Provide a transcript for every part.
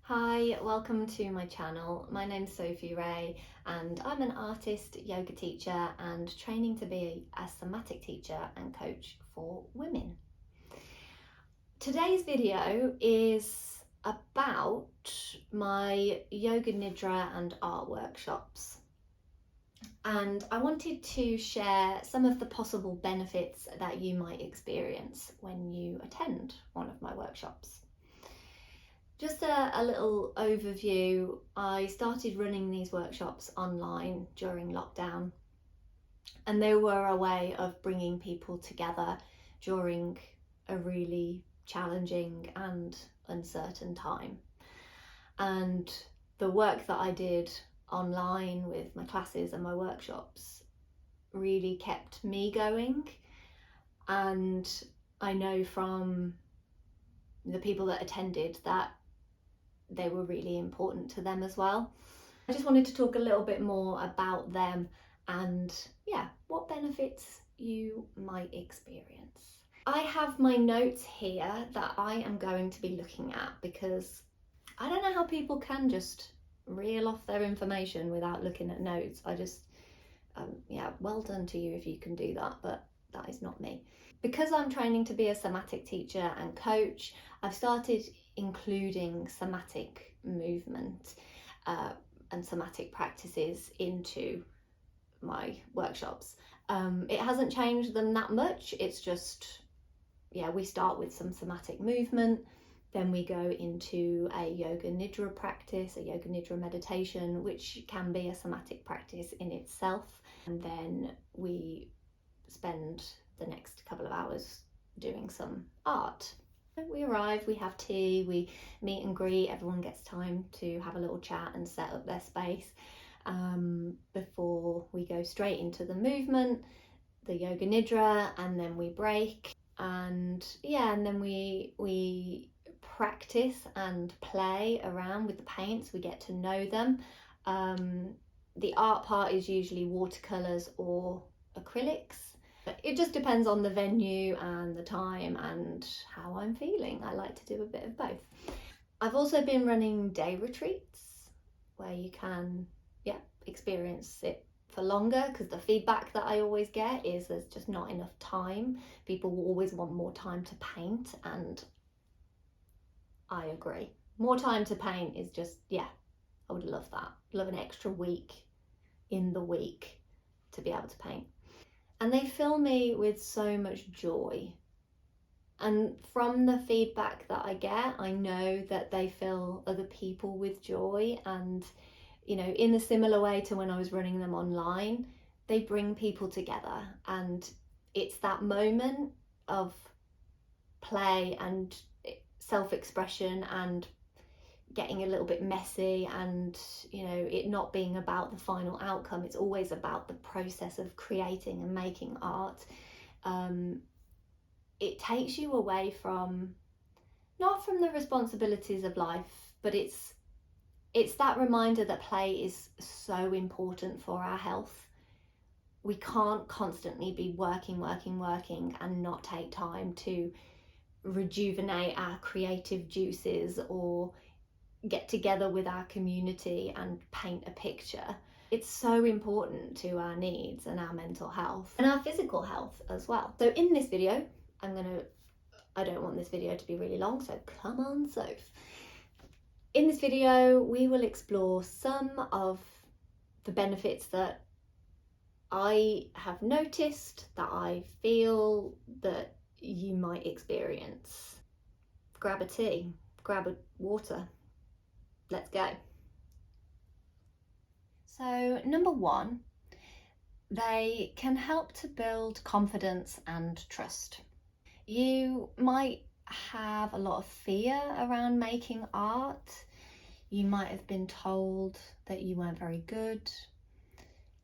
Hi, welcome to my channel. My name's Sophie Ray and I'm an artist, yoga teacher and training to be a somatic teacher and coach for women. Today's video is about my yoga nidra and art workshops, and I wanted to share some of the possible benefits that you might experience when you attend one of my workshops. Just a little overview. I started running these workshops online during lockdown, and they were a way of bringing people together during a really challenging and uncertain time. And the work that I did online with my classes and my workshops really kept me going, and I know from the people that attended that they were really important to them as well. I just wanted to talk a little bit more about them and what benefits you might experience. I have my notes here that I am going to be looking at because I don't know how people can just reel off their information without looking at notes. I just, well done to you if you can do that, but that is not me. Because I'm training to be a somatic teacher and coach, I've started including somatic movement and somatic practices into my workshops. It hasn't changed them that much. It's just, we start with some somatic movement, then we go into a yoga nidra practice, a yoga nidra meditation, which can be a somatic practice in itself, and then we spend the next couple of hours doing some art. We arrive, we have tea, we meet and greet, everyone gets time to have a little chat and set up their space before we go straight into the movement, the yoga nidra, and then we break, and then we practice and play around with the paints. We get to know them. The art part is usually watercolours or acrylics. It just depends on the venue and the time and how I'm feeling. I like to do a bit of both. I've also been running day retreats where you can experience it for longer, because the feedback that I always get is there's just not enough time. People will always want more time to paint, and I agree. More time to paint is just, I would love that. Love an extra week in the week to be able to paint. And they fill me with so much joy. And from the feedback that I get, I know that they fill other people with joy. And, in a similar way to when I was running them online, they bring people together. And it's that moment of play and self-expression and getting a little bit messy, and it not being about the final outcome. It's always about the process of creating and making art. It takes you away from, not from the responsibilities of life, but it's that reminder that play is so important for our health. We can't constantly be working and not take time to rejuvenate our creative juices or get together with our community and paint a picture. It's so important to our needs and our mental health and our physical health as well. So in this video, I don't want this video to be really long, so come on, Soph. In this video, we will explore some of the benefits that I have noticed, that I feel that you might experience. Grab a tea, grab a water. Let's go. So number one, they can help to build confidence and trust. You might have a lot of fear around making art. You might have been told that you weren't very good.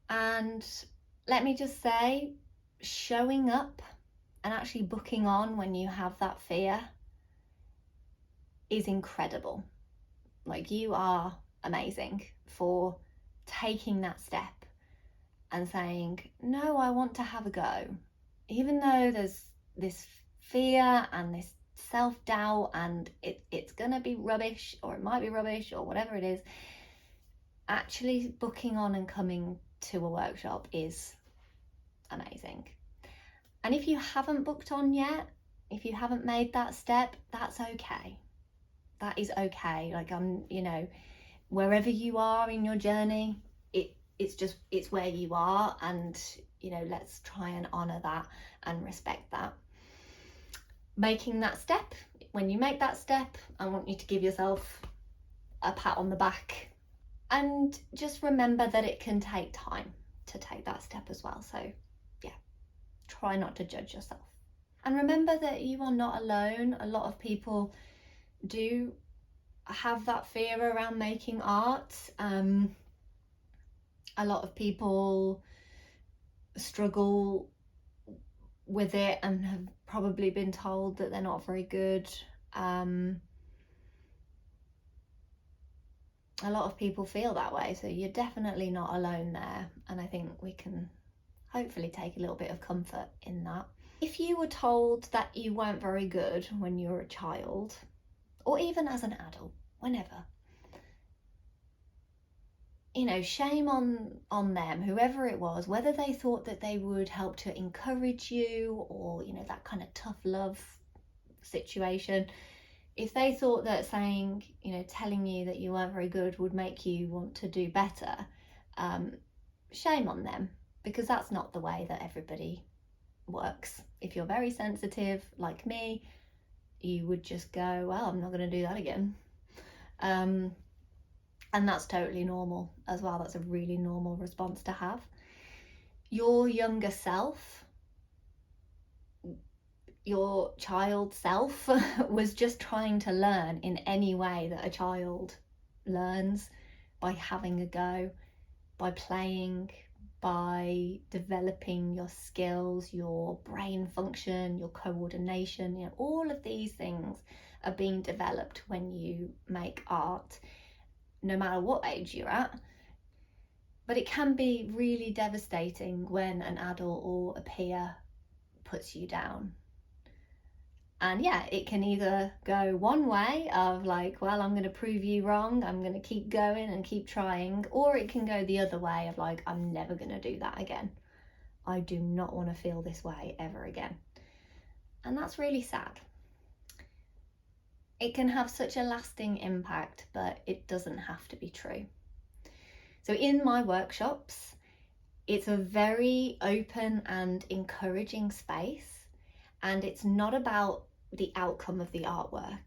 And let me just say, showing up and actually booking on when you have that fear is incredible. Like, you are amazing for taking that step and saying, no, I want to have a go. Even though there's this fear and this self-doubt and it's gonna be rubbish, or it might be rubbish, or whatever it is, actually booking on and coming to a workshop is amazing. And if you haven't booked on yet, if you haven't made that step, that's okay. That is okay. Like, wherever you are in your journey, it's where you are, and let's try and honor that and respect that. Making that step, when you make that step, I want you to give yourself a pat on the back, and just remember that it can take time to take that step as well. So yeah, try not to judge yourself, and remember that you are not alone. A lot of people do have that fear around making art. A lot of people struggle with it and have probably been told that they're not very good. A lot of people feel that way, so you're definitely not alone there, and I think we can hopefully take a little bit of comfort in that. If you were told that you weren't very good when you were a child, or even as an adult, whenever, shame on them, whoever it was, whether they thought that they would help to encourage you, or that kind of tough love situation. If they thought that saying, telling you that you weren't very good would make you want to do better, shame on them, because that's not the way that everybody works. If you're very sensitive like me, you would just go, well, I'm not going to do that again. And that's totally normal as well. That's a really normal response to have. Your younger self, your child self, was just trying to learn in any way that a child learns, by having a go, by playing, by developing your skills, your brain function, your coordination. All of these things are being developed when you make art, no matter what age you're at. But it can be really devastating when an adult or a peer puts you down. And yeah, it can either go one way of like, well, I'm going to prove you wrong, I'm going to keep going and keep trying, or it can go the other way of like, I'm never going to do that again. I do not want to feel this way ever again. And that's really sad. It can have such a lasting impact, but it doesn't have to be true. So in my workshops, it's a very open and encouraging space, and it's not about the outcome of the artwork.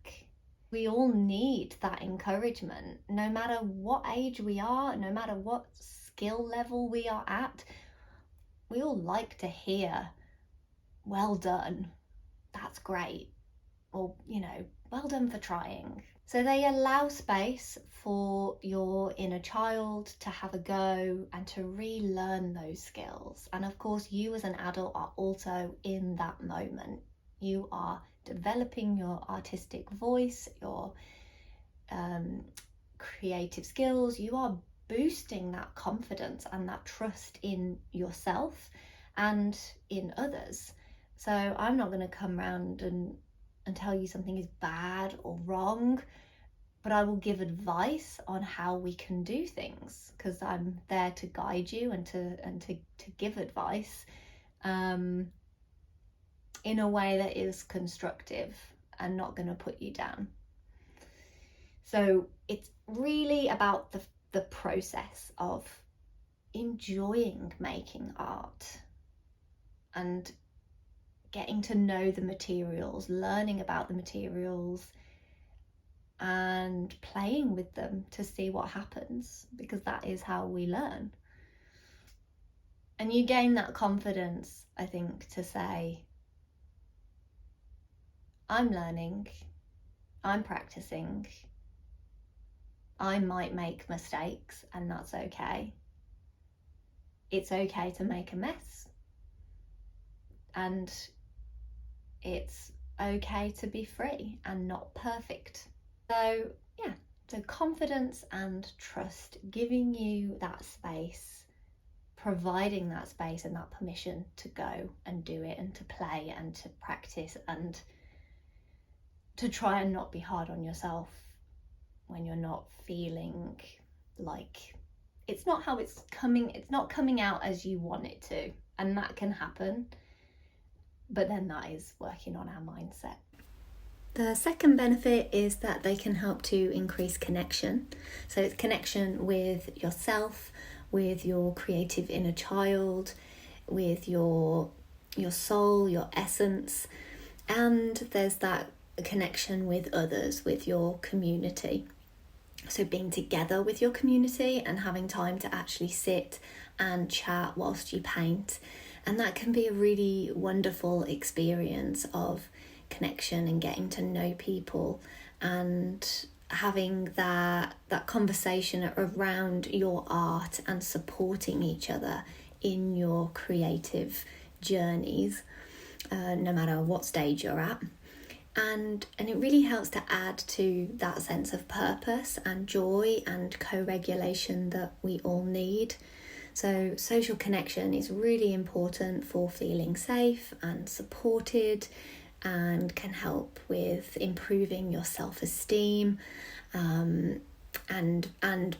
We all need that encouragement, no matter what age we are, no matter what skill level we are at. We all like to hear, well done, that's great, or well done for trying. So they allow space for your inner child to have a go and to relearn those skills. And of course, you as an adult are also in that moment. You are developing your artistic voice, your creative skills. You are boosting that confidence and that trust in yourself and in others. So I'm not going to come around and tell you something is bad or wrong, but I will give advice on how we can do things, because I'm there to guide you and to give advice in a way that is constructive and not going to put you down. So it's really about the process of enjoying making art and getting to know the materials, learning about the materials, and playing with them to see what happens, because that is how we learn. And you gain that confidence, I think, to say, I'm learning, I'm practicing, I might make mistakes, and that's okay. It's okay to make a mess, and it's okay to be free and not perfect. So yeah, so confidence and trust, giving you that space, providing that space and that permission to go and do it and to play and to practice and to try and not be hard on yourself when you're not feeling like it's not coming out as you want it to, and that can happen, but then that is working on our mindset. The second benefit is that they can help to increase connection. So it's connection with yourself, with your creative inner child, with your soul, your essence, and there's that connection with others, with your community. So being together with your community and having time to actually sit and chat whilst you paint. And that can be a really wonderful experience of connection and getting to know people and having that conversation around your art and supporting each other in your creative journeys, no matter what stage you're at. And it really helps to add to that sense of purpose and joy and co-regulation that we all need. So social connection is really important for feeling safe and supported, and can help with improving your self-esteem and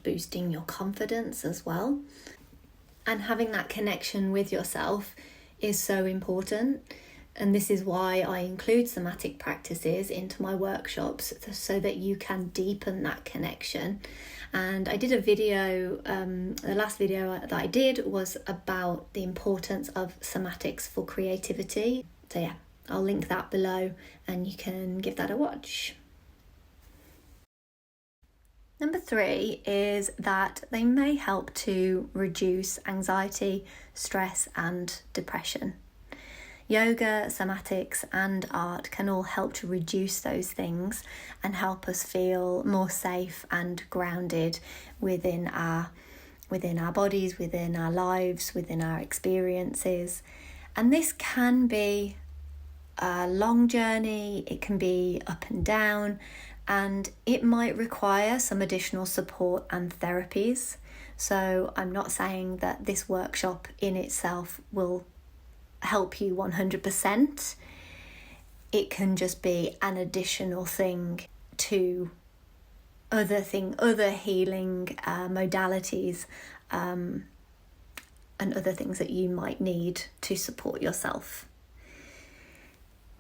boosting your confidence as well. And having that connection with yourself is so important. And this is why I include somatic practices into my workshops, so that you can deepen that connection. And I did a video, the last video that I did was about the importance of somatics for creativity. So yeah, I'll link that below and you can give that a watch. Number 3 is that they may help to reduce anxiety, stress and depression. Yoga, somatics and art can all help to reduce those things and help us feel more safe and grounded within our bodies, within our lives, within our experiences. And this can be a long journey, it can be up and down, and it might require some additional support and therapies. So I'm not saying that this workshop in itself will help you 100%. It can just be an additional thing to other healing modalities and other things that you might need to support yourself.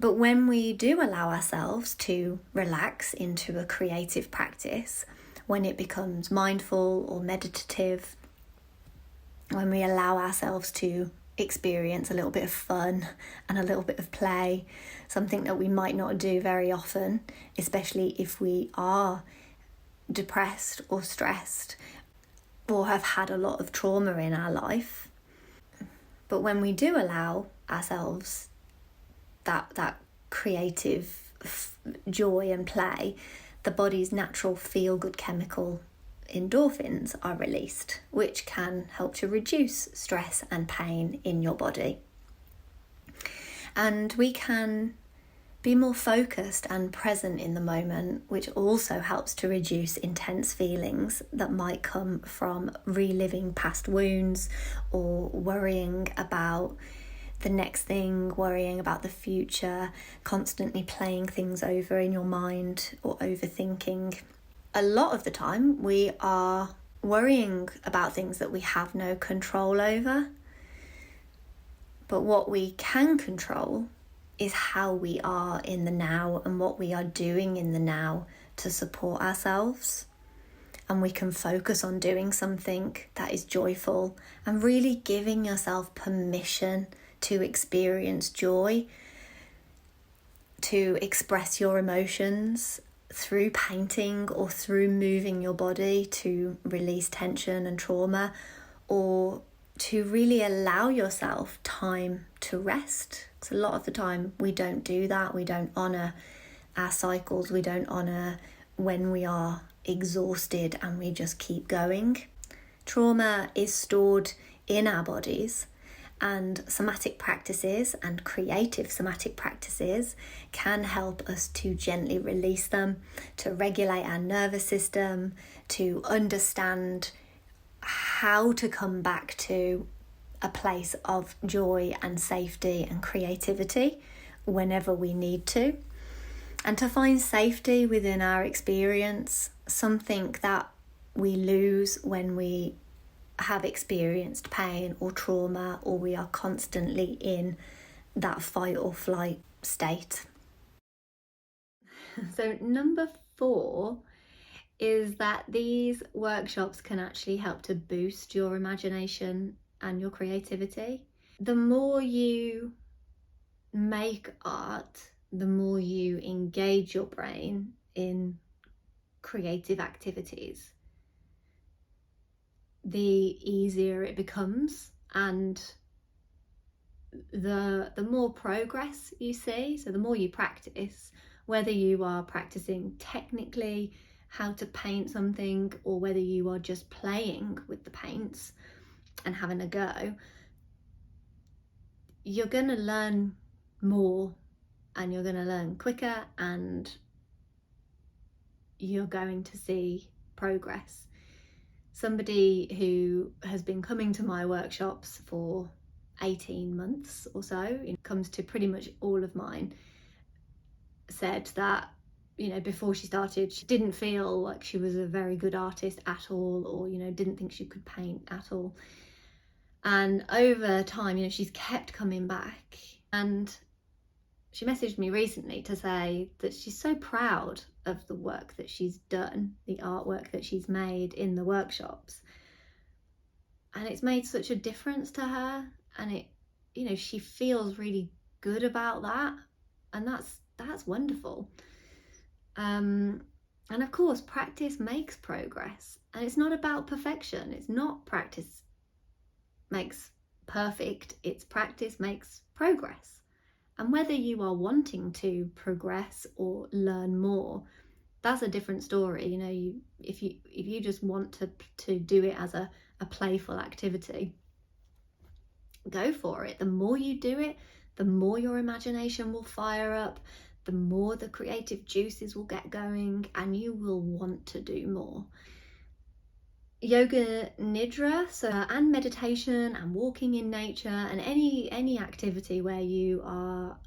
But when we do allow ourselves to relax into a creative practice, when it becomes mindful or meditative, when we allow ourselves to experience a little bit of fun and a little bit of play, something that we might not do very often, especially if we are depressed or stressed or have had a lot of trauma in our life. But when we do allow ourselves that creative joy and play, the body's natural feel-good chemical endorphins are released, which can help to reduce stress and pain in your body. And we can be more focused and present in the moment, which also helps to reduce intense feelings that might come from reliving past wounds or worrying about the next thing, worrying about the future, constantly playing things over in your mind or overthinking. A lot of the time we are worrying about things that we have no control over. But what we can control is how we are in the now and what we are doing in the now to support ourselves. And we can focus on doing something that is joyful and really giving yourself permission to experience joy, to express your emotions through painting or through moving your body to release tension and trauma, or to really allow yourself time to rest. Because a lot of the time we don't do that. We don't honour our cycles. We don't honour when we are exhausted and we just keep going. Trauma is stored in our bodies, and somatic practices and creative somatic practices can help us to gently release them, to regulate our nervous system, to understand how to come back to a place of joy and safety and creativity whenever we need to. and to find safety within our experience, something that we lose when we have experienced pain or trauma, or we are constantly in that fight or flight state. So number 4 is that these workshops can actually help to boost your imagination and your creativity. The more you make art, the more you engage your brain in creative activities, the easier it becomes, and the more progress you see. So the more you practice, whether you are practicing technically how to paint something, or whether you are just playing with the paints and having a go, you're going to learn more, and you're going to learn quicker, and you're going to see progress. Somebody who has been coming to my workshops for 18 months or so, comes to pretty much all of mine, said that, before she started, she didn't feel like she was a very good artist at all, or, didn't think she could paint at all. And over time, she's kept coming back. And she messaged me recently to say that she's so proud of the work that she's done, the artwork that she's made in the workshops. And it's made such a difference to her. And she feels really good about that. And that's wonderful. And of course, practice makes progress. And it's not about perfection. It's not practice makes perfect. It's practice makes progress. And whether you are wanting to progress or learn more, that's a different story. If you just want to do it as a playful activity, go for it. The more you do it, the more your imagination will fire up, the more the creative juices will get going, and you will want to do more. Yoga Nidra, and meditation and walking in nature, and any activity where you are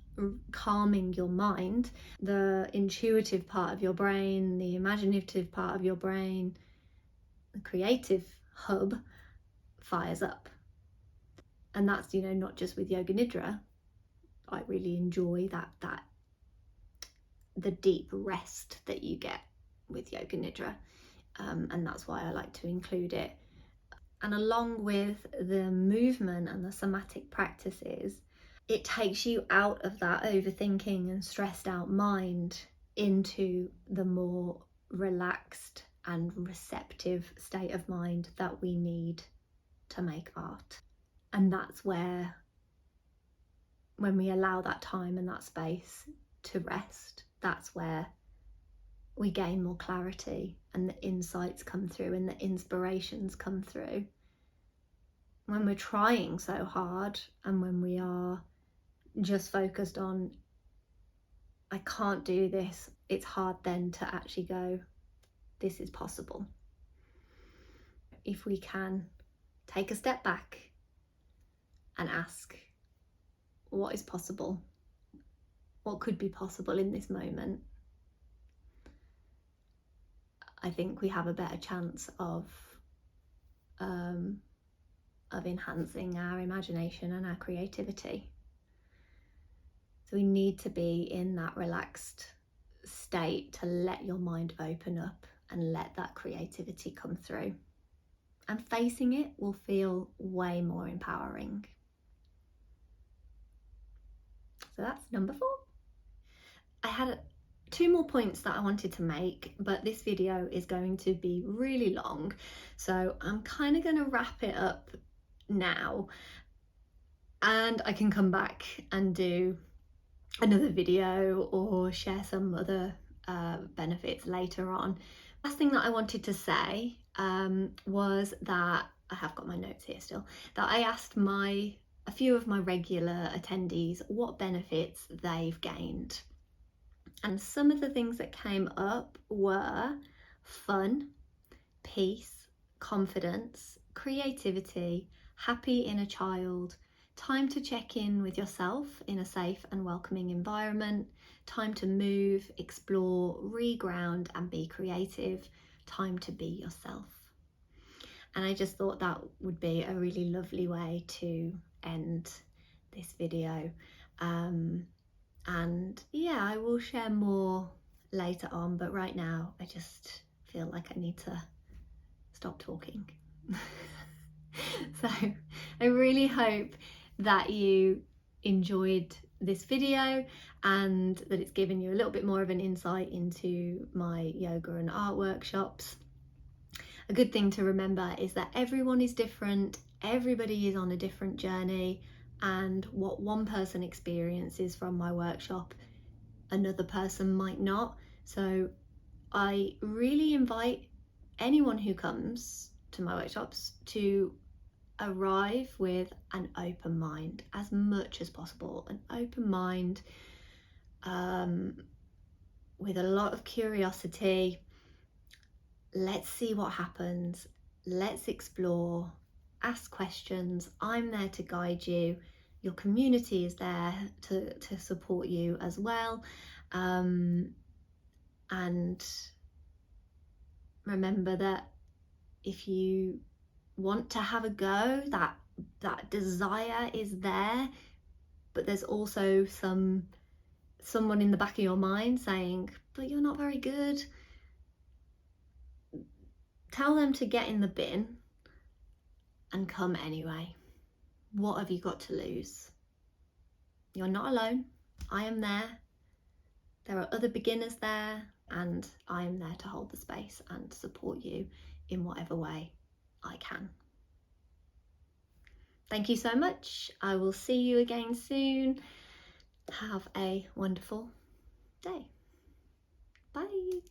calming your mind, the intuitive part of your brain, the imaginative part of your brain, the creative hub fires up. And that's, not just with Yoga Nidra. I really enjoy that the deep rest that you get with Yoga Nidra. And that's why I like to include it. And along with the movement and the somatic practices, it takes you out of that overthinking and stressed out mind into the more relaxed and receptive state of mind that we need to make art. And that's where, when we allow that time and that space to rest, that's where we gain more clarity, and the insights come through and the inspirations come through. When we're trying so hard, and when we are just focused on, I can't do this, it's hard then to actually go, this is possible. If we can take a step back and ask, what is possible? What could be possible in this moment? I think we have a better chance of enhancing our imagination and our creativity. So we need to be in that relaxed state to let your mind open up and let that creativity come through. And facing it will feel way more empowering. So that's number 4. I had 2 more points that I wanted to make, but this video is going to be really long, so I'm kind of going to wrap it up now, and I can come back and do another video or share some other benefits later on. Last thing that I wanted to say was that I have got my notes here still, that I asked a few of my regular attendees what benefits they've gained. And some of the things that came up were fun, peace, confidence, creativity, happy inner child, time to check in with yourself in a safe and welcoming environment, time to move, explore, reground and be creative, time to be yourself. And I just thought that would be a really lovely way to end this video. And yeah, I will share more later on, but right now I just feel like I need to stop talking. So I really hope that you enjoyed this video and that it's given you a little bit more of an insight into my yoga and art workshops. A good thing to remember is that everyone is different, everybody is on a different journey, and what one person experiences from my workshop, another person might not. So I really invite anyone who comes to my workshops to arrive with an open mind as much as possible, an open mind with a lot of curiosity. Let's see what happens. Let's explore, ask questions. I'm there to guide you. Your community is there to support you as well. And remember that if you want to have a go, that desire is there, but there's also someone in the back of your mind saying, but you're not very good. Tell them to get in the bin and come anyway. What have you got to lose? You're not alone. I am there. There are other beginners there, and I am there to hold the space and support you in whatever way I can. Thank you so much. I will see you again soon. Have a wonderful day. Bye.